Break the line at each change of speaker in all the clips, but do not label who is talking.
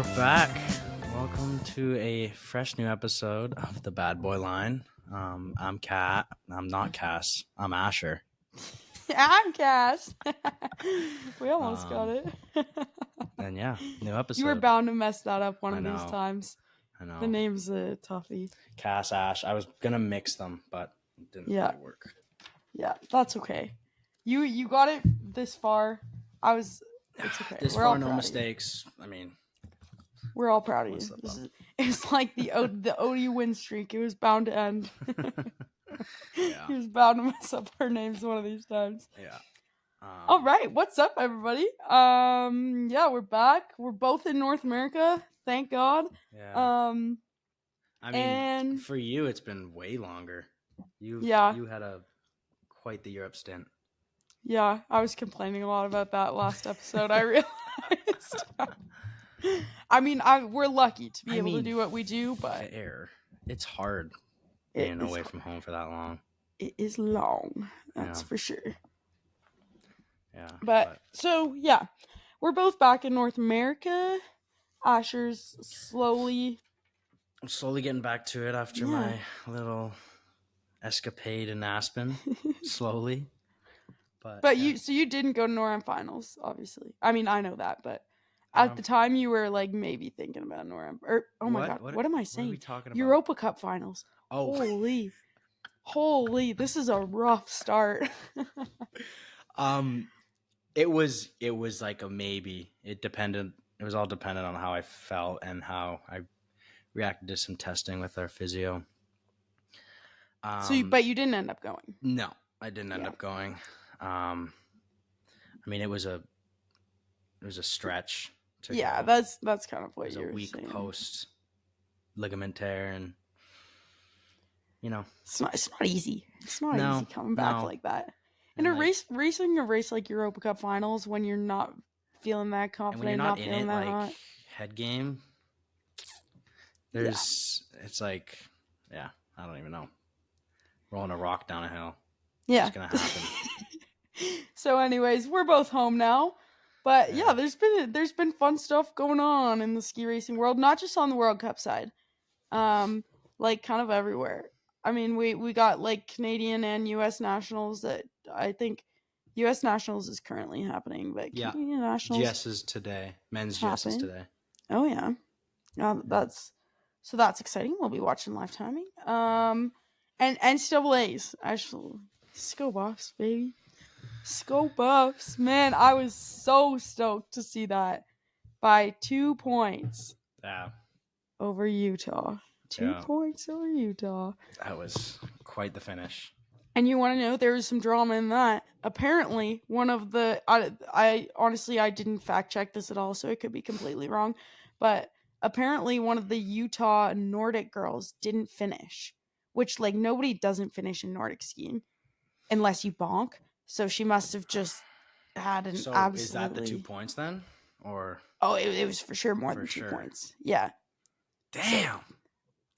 We're back. Welcome to a fresh new episode of the Bad Boy Line. I'm Kat. I'm not Cass. I'm Asher.
I'm Cass. We almost got it.
And yeah, new episode.
You were bound to mess that up one of these
know.
times.
I know.
The name's a toughie.
Cass, Ash. I was gonna mix them, but it didn't really work.
Yeah, that's okay. You got it this far. It's okay.
This
We're
far,
all
no
proud
mistakes. I mean,
we're all proud of you. It's like the ODU win streak. It was bound to end.
Yeah.
He was bound to mess up our names one of these times.
Yeah.
All right, what's up, everybody? Yeah, we're back. We're both in North America, thank God.
Yeah. I mean, for you, it's been way longer. You had quite the Europe stint.
Yeah, I was complaining a lot about that last episode. I realized. I mean, we're lucky to be able to do what we do, but
it's hard being away from home for that long.
It is long, that's for sure.
Yeah.
But so yeah, we're both back in North America. Asher's
I'm slowly getting back to it after my little escapade in Aspen. Slowly. But
you didn't go to NORAM finals, obviously. I mean, I know that, but at the time you were like maybe thinking about NORAM. My God, what am I saying?
What are we talking about?
Europa Cup finals.
Oh,
holy! This is a rough start.
It was like a maybe. It depended. It was all dependent on how I felt and how I reacted to some testing with our physio.
But you didn't end up going.
No, I didn't end up going. I mean, it was a stretch.
That's kind of what
you're saying. It was a week post ligament tear, and
it's not easy. It's not easy coming back like that. And racing a race like Europa Cup finals when you're not feeling that confident, not feeling that hot.
Head game. It's like, I don't even know. Rolling a rock down a hill.
Yeah.
It's gonna happen.
So anyways, we're both home now. But there's been fun stuff going on in the ski racing world, not just on the World Cup side. Like kind of everywhere. I mean, we got like Canadian and US Nationals that I think US Nationals is currently happening, but Canadian Nationals
GS is today. Men's GS is today.
Oh yeah. That's exciting. We'll be watching live timing. And NCAAs, actually. Sco Buffs, baby. Sco Buffs. Man, I was so stoked to see that by 2 points.
Yeah.
Over Utah. 2 points over Utah.
That was quite the finish.
And you want to know, there was some drama in that. Apparently, one of the... I honestly, I didn't fact check this at all, so it could be completely wrong. But apparently, one of the Utah Nordic girls didn't finish. Which, like, nobody doesn't finish in Nordic skiing. Unless you bonk. So she must have just had an absolutely...
is that the 2 points then? Or...
Oh, it was for sure more than 2 points. Yeah.
Damn.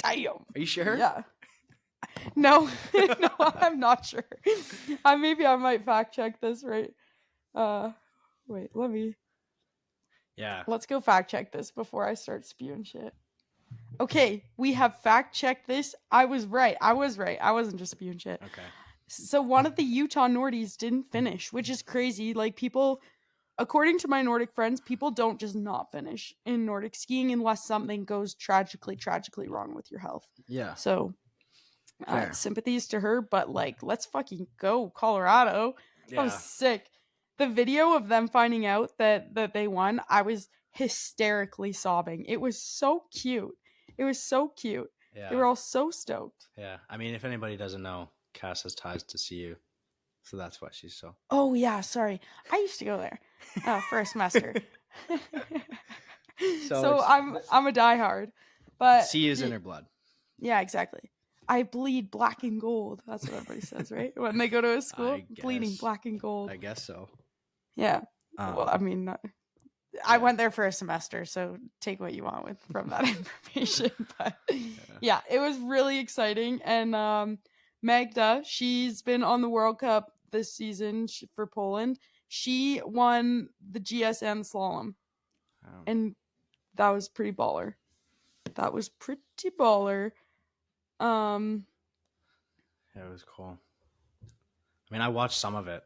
Are you sure?
Yeah. No, I'm not sure. Maybe I might fact check this, right? Wait, let me.
Yeah.
Let's go fact check this before I start spewing shit. Okay, we have fact checked this. I was right. I wasn't just spewing shit.
Okay.
So one of the Utah Nordies didn't finish, which is crazy. Like people, according to my Nordic friends, people don't just not finish in Nordic skiing unless something goes tragically wrong with your health.
Yeah.
So sympathies to her, but like, let's fucking go, Colorado. Yeah. That was sick. The video of them finding out that they won, I was hysterically sobbing. It was so cute. Yeah. They were all so stoked.
Yeah. I mean, if anybody doesn't know, Cass has ties to CU. So that's why she's so...
Oh, yeah. Sorry. I used to go there for a semester. So I'm a diehard. But
CU's in her blood.
Yeah, exactly. I bleed black and gold. That's what everybody says, right? When they go to a school, bleeding black and gold.
I guess so.
Yeah. Well, I mean... I went there for a semester, so take what you want from that information. But yeah, it was really exciting. And Magda, she's been on the World Cup this season for Poland. She won the GS and slalom. And that was pretty baller. That was pretty baller.
Yeah, it was cool. I mean, I watched some of it.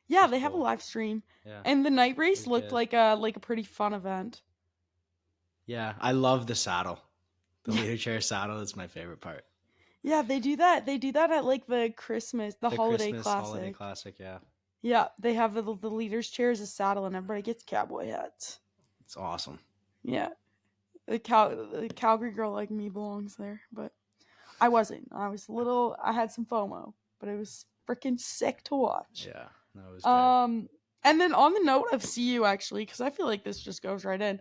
Yeah, they have a live stream.
Yeah.
And the night race looked
good.
like a pretty fun event.
Yeah, I love the saddle. The leader chair saddle is my favorite part.
Yeah, they do that. They do that at like the holiday
Christmas
classic.
holiday classic, yeah.
Yeah, they have the leader's chair as a saddle, and everybody gets cowboy hats.
It's awesome.
Yeah, the Calgary girl like me belongs there, but I wasn't. I was little. I had some FOMO, but it was freaking sick to watch.
Yeah, that was good.
And then on the note of CU, actually, because I feel like this just goes right in,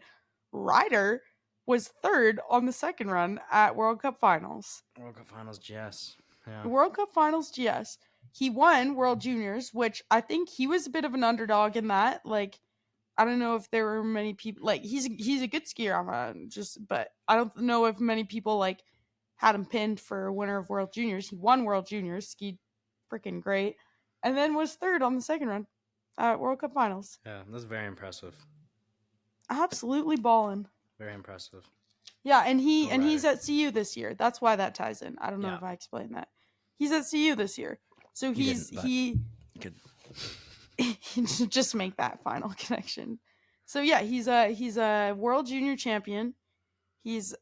Ryder was third on the second run at World Cup Finals.
World Cup Finals GS. Yeah.
World Cup Finals GS. He won World Juniors, which I think he was a bit of an underdog in that. Like, I don't know if there were many people like he's a good skier. But I don't know if many people like had him pinned for winner of World Juniors. He won World Juniors, skied freaking great, and then was third on the second run at World Cup Finals.
Yeah, that's very impressive.
Absolutely ballin'.
Very impressive.
Yeah, and he's at CU this year. That's why that ties in. I don't know if I explained that. He's at CU this year. So he
could
just make that final connection. So yeah, he's a World Junior champion. He's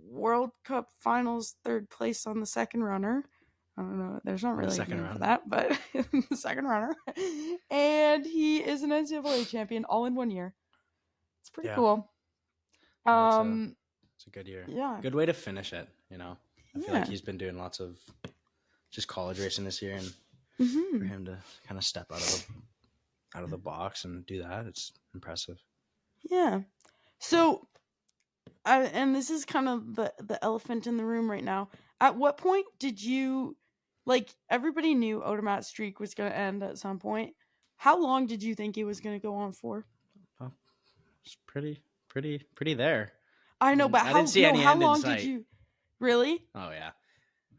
World Cup Finals third place on the second runner. I don't know. There's not really a name for that, but the second runner. And he is an NCAA champion all in 1 year. It's pretty cool.
It's a good year.
Yeah.
Good way to finish it, you know. I feel like he's been doing lots of just college racing this year, and for him to kind of step out of the box and do that, it's impressive.
Yeah. So, and this is kind of the elephant in the room right now. At what point did you, like, everybody knew Odermatt's streak was going to end at some point. How long did you think it was going to go on for?
Oh, it's pretty there.
I know, but
I didn't see any
how
end in
long
sight.
did you really?
Oh yeah.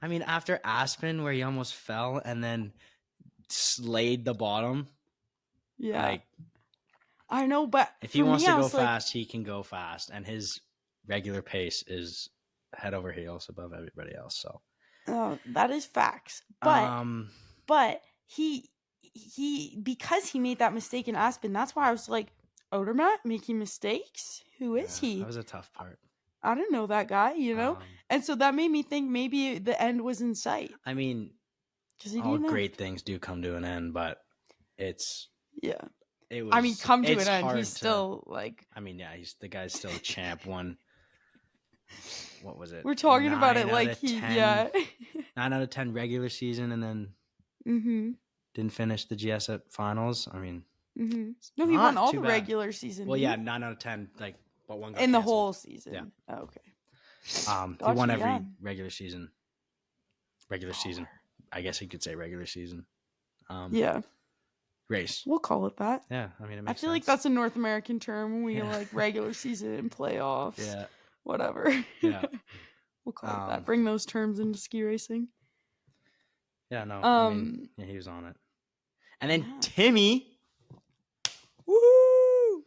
I mean, after Aspen, where he almost fell and then slayed the bottom.
Yeah.
Like,
I know, but
if he wants to go fast, he can go fast, and his regular pace is head over heels above everybody else. So,
that is facts. But he because he made that mistake in Aspen, that's why I was like, Odermatt making mistakes? Who is he?
That was a tough part.
I didn't know that guy, you know? And so that made me think maybe the end was in sight.
I mean, all great things do come to an end, but it's...
Yeah. Come to an end. He's still, like...
I mean, yeah, the guy's still a champ. Won... What was it?
We're talking about it like he...
10,
yeah.
9 out of 10 regular season, and then didn't finish the GS at finals. I mean...
No, he won all the regular season.
Well, yeah, 9 out of 10, like... But one got
in
canceled.
The whole season.
Yeah.
Oh, okay.
He won every regular season. I guess you could say regular season.
Yeah.
Race.
We'll call it that.
Yeah, I mean, it makes
I feel like that's a North American term. We like regular season, playoffs.
Yeah.
Whatever.
Yeah.
We'll call it that. Bring those terms into ski racing.
Yeah. No. I mean, yeah, he was on it. And then Timmy.
Woo!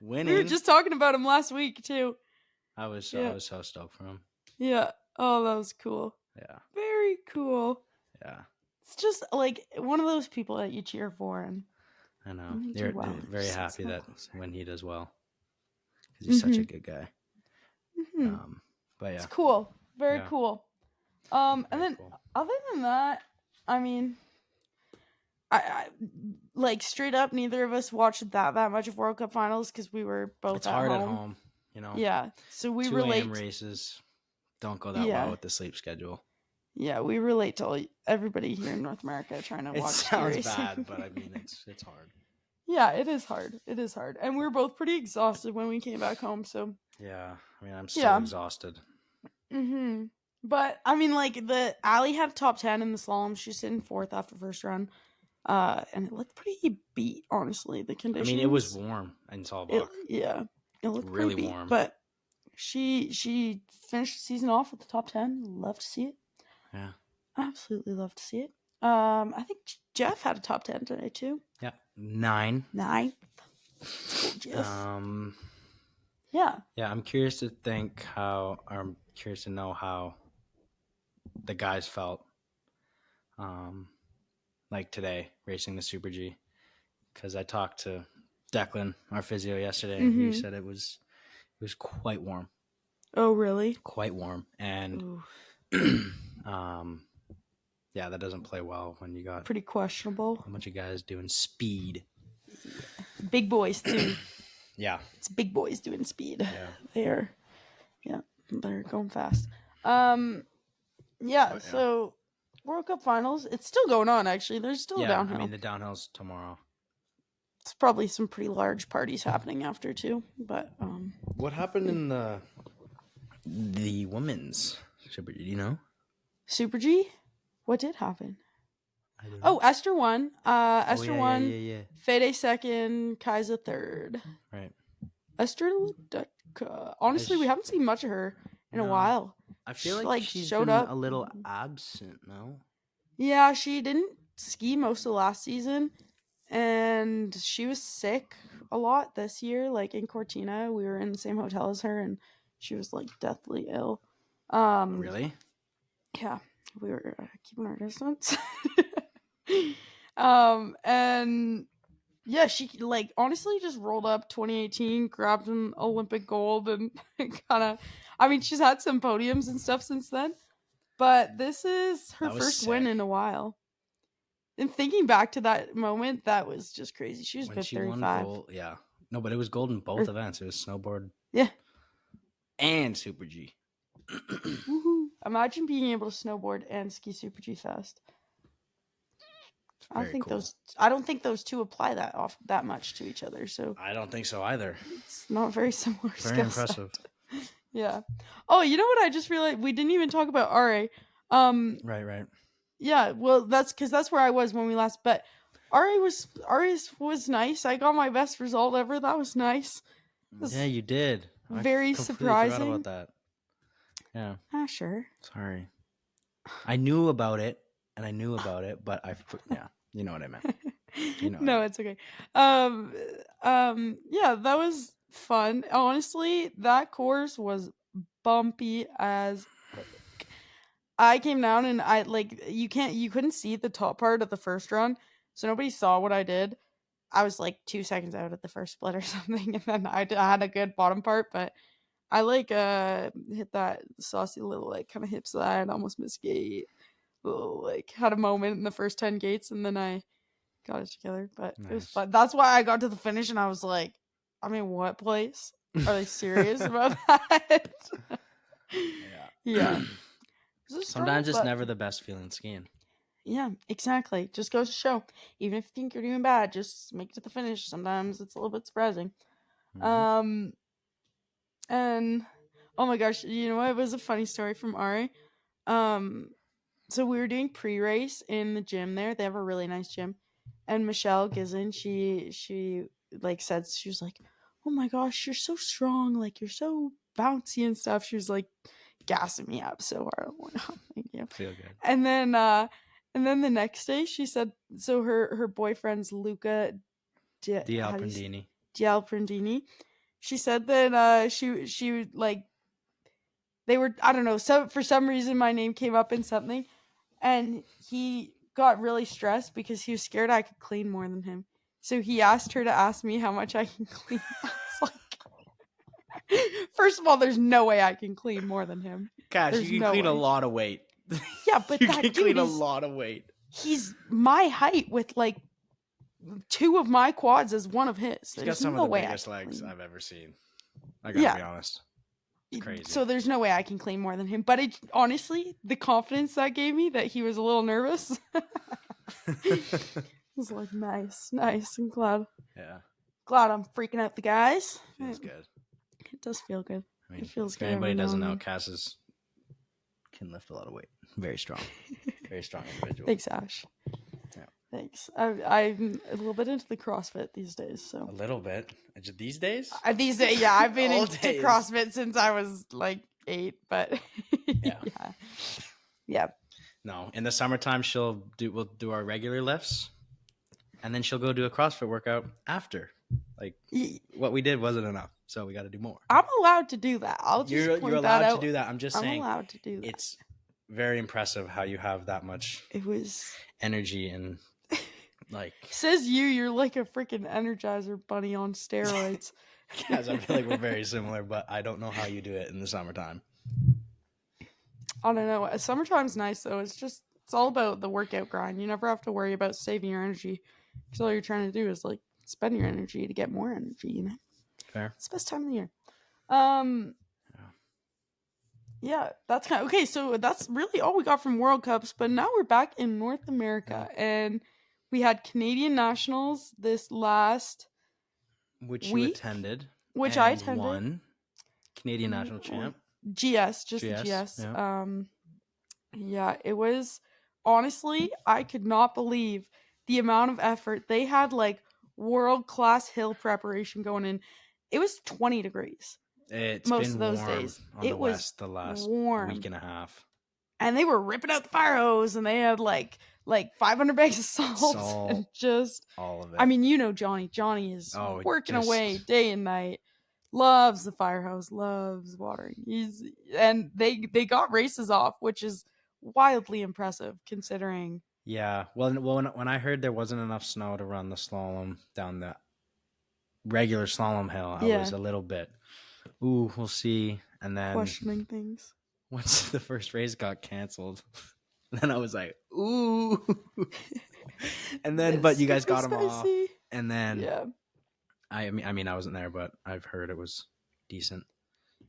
Winning.
We were just talking about him last week too.
I was so stoked for him.
Yeah. Oh, that was cool.
Yeah.
Very cool.
Yeah.
It's just like one of those people that you cheer for, and
I know you're very happy that when he does well, because he's such a good guy. But yeah,
it's cool. Very cool. And then other than that, I mean, I like straight up, neither of us watched that much of World Cup Finals because we were both
it's hard at home, you know.
Yeah, so we
2
relate.
a.m. races don't go that well with the sleep schedule.
Yeah, we relate to everybody here in North America trying to watch.
It sounds bad, but I mean it's hard.
Yeah, it is hard. It is hard, and we were both pretty exhausted when we came back home. So
yeah, I mean I'm still exhausted.
But I mean, like Ali had top 10 in the slalom. She's sitting 4th after first run. And it looked pretty beat, honestly. The conditions.
I mean, it was warm in Saalbach.
It looked
really
beat,
warm.
But she finished the season off with the top 10. Love to see it.
Yeah,
absolutely love to see it. I think Jeff had a top 10 today too.
Yeah, 9.
It's gorgeous.
Yeah, I'm curious to know how the guys felt, like today racing the Super G, because I talked to Declan, our physio, yesterday, and he said it was quite warm.
Oh, really?
Quite warm, and yeah, that doesn't play well when you got
pretty questionable.
a bunch of guys doing speed.
Big boys too.
Yeah,
it's big boys doing speed.
Yeah,
they're going fast. Yeah. So World Cup finals, it's still going on. Actually, there's still downhill.
I mean, the downhill's tomorrow.
It's probably some pretty large parties happening after too. But
what happened in the women's Super G? Do you know?
Super G? What did happen? Oh, Esther won. Esther won.
Yeah.
Fede second. Kaisa third.
Right.
Esther, honestly, we haven't seen much of her in a while.
I feel like she's
showed
been
up
a little absent. No.
Yeah, she didn't ski most of last season, and she was sick a lot this year. Like in Cortina, we were in the same hotel as her, and she was like deathly ill.
Really?
Yeah, we were keeping our distance. And yeah, she like honestly just rolled up 2018, grabbed an Olympic gold, and kind of. I mean, she's had some podiums and stuff since then, but this is her first win in a while. And thinking back to that moment, that was just crazy. She was
when she
35.
won gold, yeah. No, but it was gold in both events. It was snowboard,
yeah,
and Super G.
Woohoo! Imagine being able to snowboard and ski Super G fast. I don't think those two apply that much to each other. So
I don't think so either.
It's not very similar.
Very impressive.
Yeah. Oh, you know what? I just realized we didn't even talk about RA.
Right.
Yeah. Well, that's where I was when we last. But RA was nice. I got my best result ever. That was nice.
Yeah, you did.
Very surprising.
Forgot about that. Yeah.
Sure.
Sorry. I knew about it, but you know what I meant.
No, it's okay. Yeah, that was fun. Honestly, that course was bumpy as fuck. I came down and you couldn't see the top part of the first run, so nobody saw what I did. I was like 2 seconds out at the first split or something, and then I had a good bottom part, but I hit that saucy little kind of hip slide, almost missed gate. Had a moment in the first 10 gates, and then I got it together. But nice. It was fun. That's why I got to the finish, and I was like, I'm in what place? Are they serious about that? Yeah.
Sometimes it's never the best feeling skiing.
Yeah, exactly. Just goes to show. Even if you think you're doing bad, just make it to the finish. Sometimes it's a little bit surprising. Mm-hmm. And oh my gosh, you know what? It was a funny story from Ari. So we were doing pre-race in the gym there. They have a really nice gym. And Michelle Gizin, she said, she was like, oh my gosh, you're so strong. Like, you're so bouncy and stuff. She was like gassing me up so hard. I'm like, oh, thank you.
Feel good.
And then the next day she said, so her boyfriend's Luca Dialprandini. She said that she like they were, I don't know, so for some reason my name came up in something, and he got really stressed because he was scared I could clean more than him. So he asked her to ask me how much I can clean. I was like, first of all, there's no way I can clean more than him.
Gosh, you can clean a lot of weight.
Yeah, but
you can clean a lot of weight.
He's my height with like 2 of my quads as one of his.
He's got some of the biggest legs I've ever seen. I gotta be honest. It's crazy. So
there's no way I can clean more than him. But it honestly, the confidence that gave me that he was a little nervous. was like, nice. I'm glad.
Yeah.
Glad I'm freaking out the guys.
Feels good.
It does feel good.
I mean,
it feels
if
good.
Anybody doesn't know, Cass can lift a lot of weight. Very strong. Very strong individual.
Thanks, Ash.
Yeah.
Thanks. I'm a little bit into the CrossFit these days. So
a little bit. These days?
These days, yeah. I've been into CrossFit since I was like 8, but yeah.
No, in the summertime we'll do our regular lifts. And then she'll go do a CrossFit workout after. Like, what we did wasn't enough, so we got to do more.
I'm allowed to do that.
You're allowed to do that. I'm just saying.
I'm allowed to do that.
It's very impressive how you have that much.
It was
energy and like.
Says you're like a freaking Energizer bunny on steroids.
Guys, I feel like we're very similar, but I don't know how you do it in the summertime.
I don't know. Summertime's nice though. It's all about the workout grind. You never have to worry about saving your energy because all you're trying to do is like spend your energy to get more energy. You know.
Fair.
It's the best time of the year. Yeah, that's kind of okay. So that's really all we got from World Cups. But now we're back in North America, and we had Canadian Nationals this last
which
week,
you attended,
which I attended.
Won Canadian National Champ.
GS, just the GS. Yeah. Yeah, it was honestly, I could not believe the amount of effort they had. Like world-class hill preparation going in. It was 20 degrees.
It's
most
been
of those
warm
days.
On the west the last week and a half.
And they were ripping out the fire hose, and they had like 500 bags of salt and just
all of it.
I mean, you know Johnny. Johnny is working away day and night. Loves the fire hose, loves watering. And they got races off, which is wildly impressive considering.
Yeah. Well, when I heard there wasn't enough snow to run the slalom down the regular slalom hill, I was a little bit, ooh, we'll see. And then
questioning things.
Once the first race got canceled, then I was like, ooh. And then, but you guys got them off. And then, I mean, I wasn't there, but I've heard it was decent.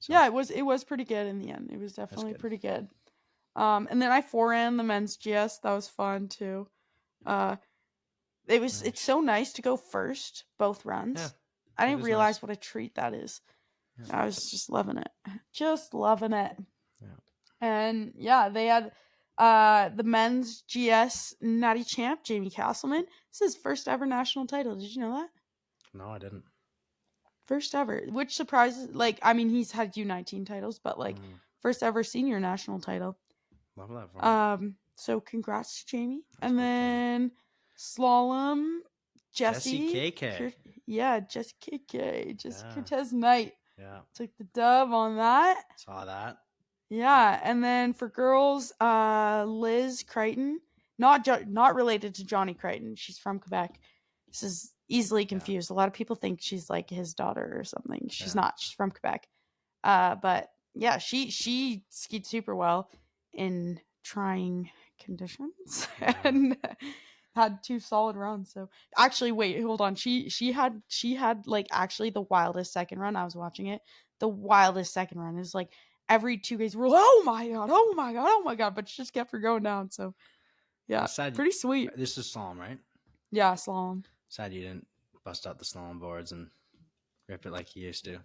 So. Yeah, it was pretty good in the end. It was definitely pretty good. And then I ran the men's GS. That was fun too. It's so nice to go first both runs. Yeah, I didn't realize what a treat that is. Yeah. I was just loving it. Just loving it. Yeah. And yeah, they had the men's GS Natty Champ, Jamie Castleman. This is his first ever national title. Did you know that?
No, I didn't.
First ever, which surprises. Like, I mean, he's had U19 titles, but like first ever senior national title.
Love that.
So congrats to Jamie. That's and then slalom, Jesse
KK.
Jesse KK. Jesse Cortez Knight.
Yeah.
Took the dub on that.
Saw that.
Yeah, and then for girls, Liz Crichton, not related to Johnny Crichton. She's from Quebec. This is easily confused. A lot of people think she's like his daughter or something. She's not. She's from Quebec. But yeah, she skied super well in trying conditions and had 2 solid runs. So actually, wait, hold on. She had like actually the wildest second run. I was watching it. The wildest second run is like every 2 days we're like, oh my god, but she just kept her going down. So yeah, pretty sweet.
This is slalom, right?
Yeah, slalom.
Sad you didn't bust out the slalom boards and rip it like you used to.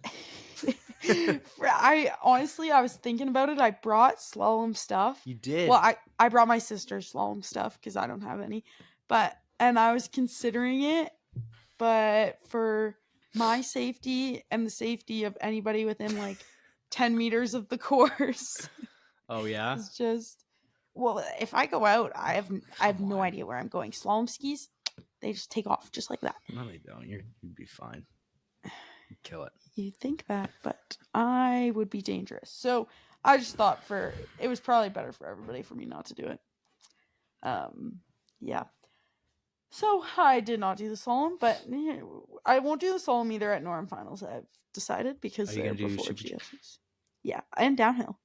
I was thinking about it. I brought slalom stuff.
You did?
Well, I brought my sister's slalom stuff because I don't have any. And I was considering it, but for my safety and the safety of anybody within like 10 meters of the course.
Oh yeah.
It's just, well, if I go out, I have no idea where I'm going. Slalom skis, they just take off just like that.
No, they don't. You'd be fine. You'd kill it.
You'd think that, but I would be dangerous. So I just thought it was probably better for everybody for me not to do it. Yeah. So I did not do the slalom, but I won't do the slalom either at Norm Finals. I've decided because they're before GSs. Yeah, and downhill.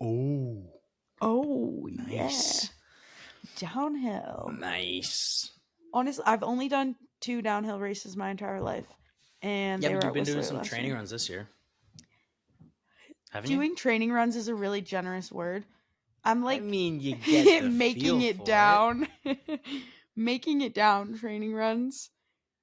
Oh,
nice.
Yeah. Downhill.
Nice.
Honestly, I've only done 2 downhill races my entire life. And
you've been doing some training runs this year. Haven't you?
Doing training runs is a really generous word. I'm like,
I mean, you get the
making
feel
it
for
down. Making it down training runs.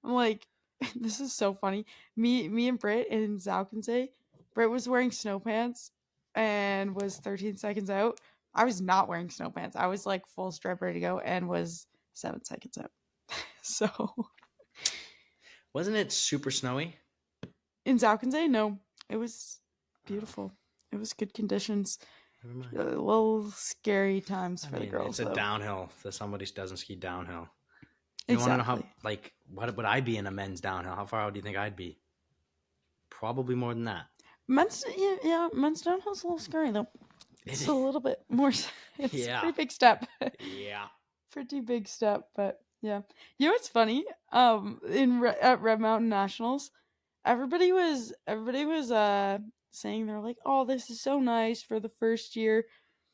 I'm like, this is so funny. Me and Britt in Zaukense, Britt was wearing snow pants and was 13 seconds out. I was not wearing snow pants. I was like full strip ready to go and was 7 seconds out. So
wasn't it super snowy?
In Zaukense? No. It was beautiful. It was good conditions. A little scary times for the girls.
It's a downhill. That somebody doesn't ski downhill. You want to know how, like, what would I be in a men's downhill? How far out do you think I'd be? Probably more than that.
Men's downhill's a little scary though. It's a little bit more. It's a pretty big step.
Yeah.
Pretty big step, but yeah. You know what's funny? At Red Mountain Nationals, everybody was saying they're like, "Oh, this is so nice for the first year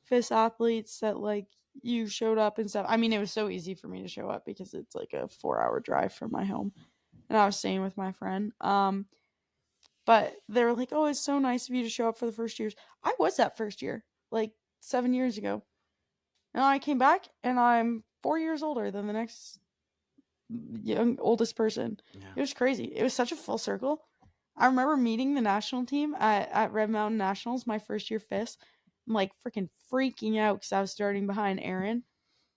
FIS athletes that like you showed up and stuff." I mean, it was so easy for me to show up because it's like a 4-hour drive from my home, and I was staying with my friend. But they were like, "Oh, it's so nice of you to show up for the first years." I was that first year, like 7 years ago. And I came back and I'm 4 years older than the next oldest person.
Yeah.
It was crazy. It was such a full circle. I remember meeting the national team at Red Mountain Nationals, my first year FIS. I'm like freaking out because I was starting behind Aaron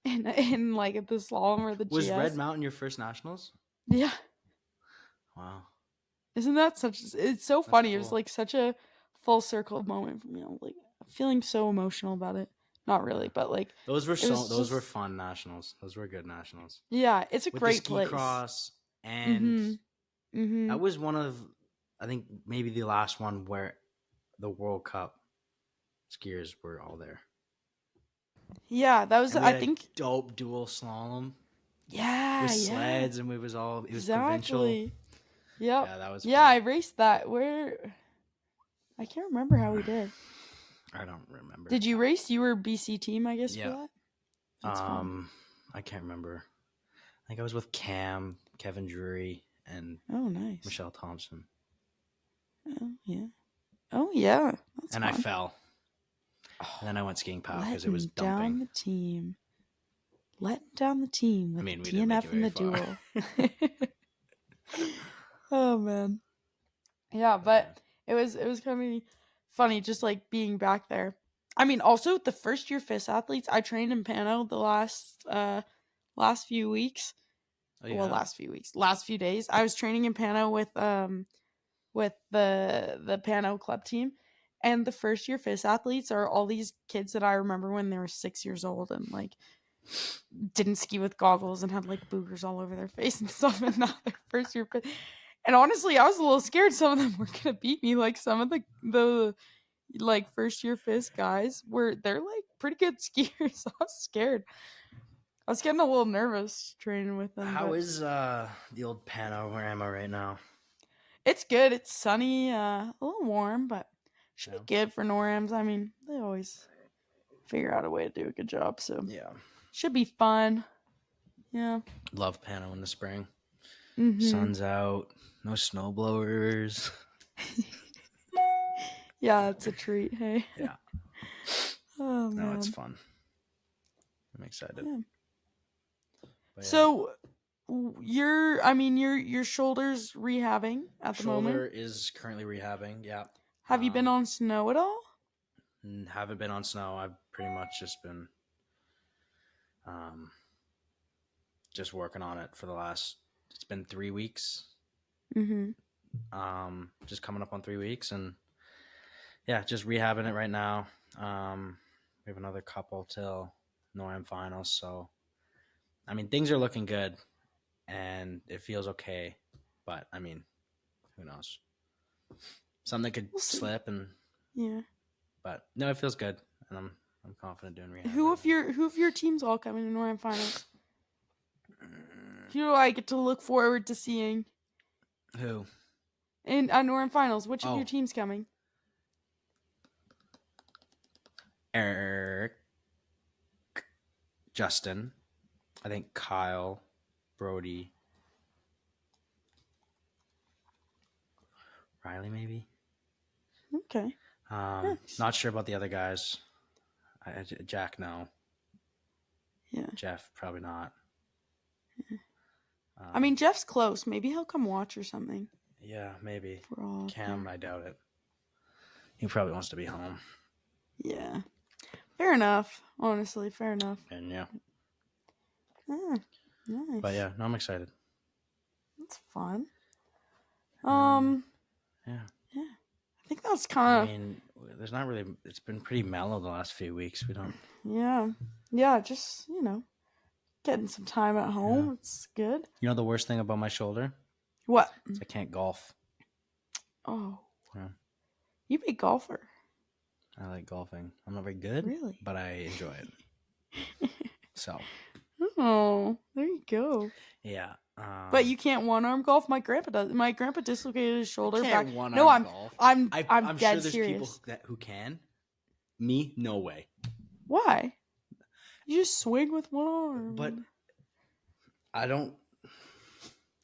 in like at the slalom or the GS.
Was Red Mountain your first nationals?
Yeah.
Wow.
Isn't that it's so funny. Cool. It was like such a full circle moment for me. I'm like feeling so emotional about it. Not really, but like
those were fun nationals. Those were good nationals.
Yeah, it's a great
place. Ski cross, and that was one of, I think maybe the last one where the World Cup skiers were all there.
Yeah, that was, I think,
dope dual slalom.
Yeah,
with sleds, and it was provincial.
Yep.
Yeah, that was.
Yeah, fun. I raced that. I can't remember how we did.
I don't remember.
Did you race? You were BC team, I guess,
yeah.
for that? That's fun.
I can't remember. I think I was with Cam, Kevin Drury, and
nice.
Michelle Thompson.
Oh, yeah. Oh, yeah. That's
and
fun.
I fell. And then I went skiing pow because it was dumping.
Down the team. Letting down the team with the DNF and the duel. Oh, man. Yeah, but it was kind of funny just like being back there. I mean, also the first year FIS athletes, I trained in Pano the last few weeks. Oh, yeah. Well, last few days. I was training in Pano with the Pano club team, and the first year FIS athletes are all these kids that I remember when they were 6 years old and like didn't ski with goggles and had like boogers all over their face and stuff, and now their first year FIS. And honestly, I was a little scared some of them were gonna beat me. Like some of the like first year FIS guys they're like pretty good skiers. I was scared. I was getting a little nervous training with them.
How is the old Pano? Where am I right now?
It's good. It's sunny, a little warm, but should be good for NORAMs. I mean, they always figure out a way to do a good job, so
yeah,
should be fun. Yeah,
love Pano in the spring. Sun's out, no snow blowers.
Yeah, it's a treat. Hey.
Yeah.
Oh man,
no, it's fun. I'm excited.
Yeah. So, your shoulder's rehabbing at the moment.
Shoulder is currently rehabbing. Yeah.
Have you been on snow at all?
Haven't been on snow. I've pretty much just been just working on it for the last. It's been 3 weeks. Just coming up on 3 weeks, and yeah, just rehabbing it right now. We have another couple till NORAM finals, so I mean things are looking good, and it feels okay. But I mean, who knows? Something could slip, and
yeah.
But no, it feels good, and I'm confident doing rehab.
Who of your teams all coming to NORAM finals? Who do I get to look forward to seeing?
Who?
In NORAM finals, which of your teams coming?
Eric, Justin, I think Kyle, Brody, Riley, maybe.
Okay.
Nice. Not sure about the other guys. Jack, no.
Yeah.
Jeff, probably not.
I mean, Jeff's close. Maybe he'll come watch or something.
Yeah, maybe. Cam, I doubt it. He probably wants to be home.
Yeah. Fair enough. Honestly, fair enough.
And yeah.
Nice.
But yeah, no, I'm excited.
That's fun.
Yeah.
Yeah. I think that's kind of.
I mean, there's not really. It's been pretty mellow the last few weeks. We don't.
Yeah. Yeah. Just getting some time at home. Yeah. It's good.
You know the worst thing about my shoulder?
What?
I can't golf.
Oh.
Yeah.
You be a golfer.
I like golfing. I'm not very good.
Really?
But I enjoy it. So.
Oh, there you go.
Yeah.
But you can't one-arm golf. My grandpa does. My grandpa dislocated his shoulder back.
One-arm golf.
I'm
sure
dead
there's
serious.
people who can. Me, no way.
Why? You just swing with one arm.
But I don't.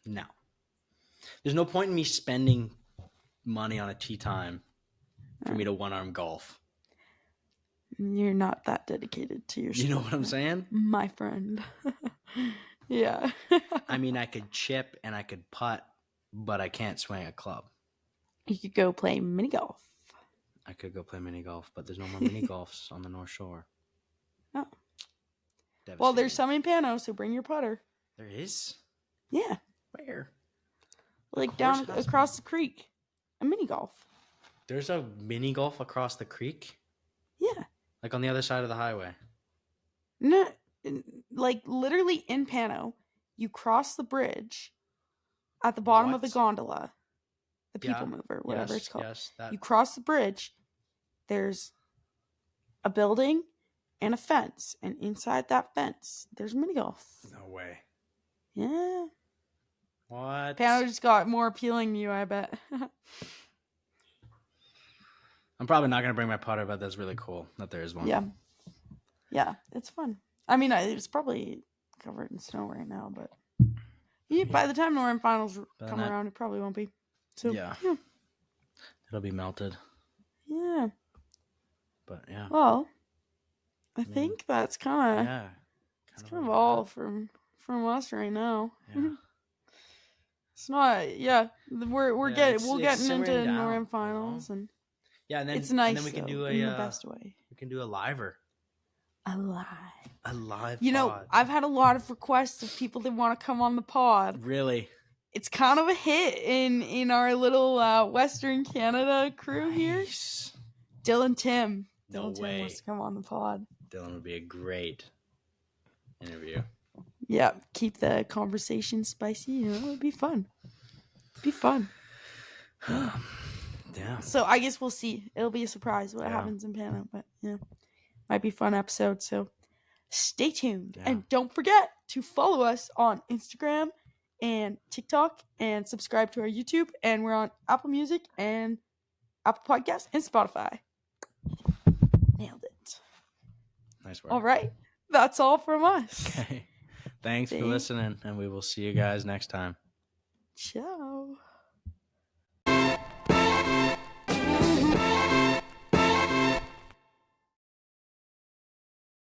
No. There's no point in me spending money on a tee time for me to one-arm golf.
You're not that dedicated to your sport.
You know what I'm saying?
My friend. Yeah.
I mean, I could chip and I could putt, but I can't swing a club.
You could go play mini golf.
I could go play mini golf, but there's no more mini golfs on the North Shore.
Oh. Well, there's some in Pano, so bring your putter.
There is?
Yeah.
Where?
Like down across the creek. A mini golf.
There's a mini golf across the creek?
Yeah.
Like on the other side of the highway?
No, like literally in Pano, you cross the bridge at the bottom of the gondola, the people mover, whatever it's called.
Yes,
you cross the bridge, there's a building and a fence, and inside that fence, there's mini golf.
No way.
Yeah.
What?
Pano just got more appealing to you, I bet.
I'm probably not going to bring my putter, but that's really cool that there is one.
Yeah. Yeah, it's fun. I mean, it's probably covered in snow right now, but by the time NORAM finals come around, it probably won't be. So yeah.
It'll be melted.
Yeah.
But yeah.
Well, I think that's kind of all from us right now.
Yeah.
It's not. Yeah, we're getting into NORAM finals, and
and then
it's nice.
And then we can do
in the best way.
We can do a liver.
A live.
You
know, I've had a lot of requests of people that want to come on the pod.
Really?
It's kind of a hit in our little Western Canada crew here. Dylan Tim. Dylan Tim wants to come on the pod.
Dylan would be a great interview.
Yeah, keep the conversation spicy. You know, it'd be fun.
Yeah.
So I guess we'll see. It'll be a surprise what happens in Pano, but yeah, might be a fun episode. So stay tuned and don't forget to follow us on Instagram and TikTok and subscribe to our YouTube. And we're on Apple Music and Apple Podcasts and Spotify. Nailed it.
Nice work.
All right, that's all from us.
Okay. Thanks for listening, and we will see you guys next time.
Ciao.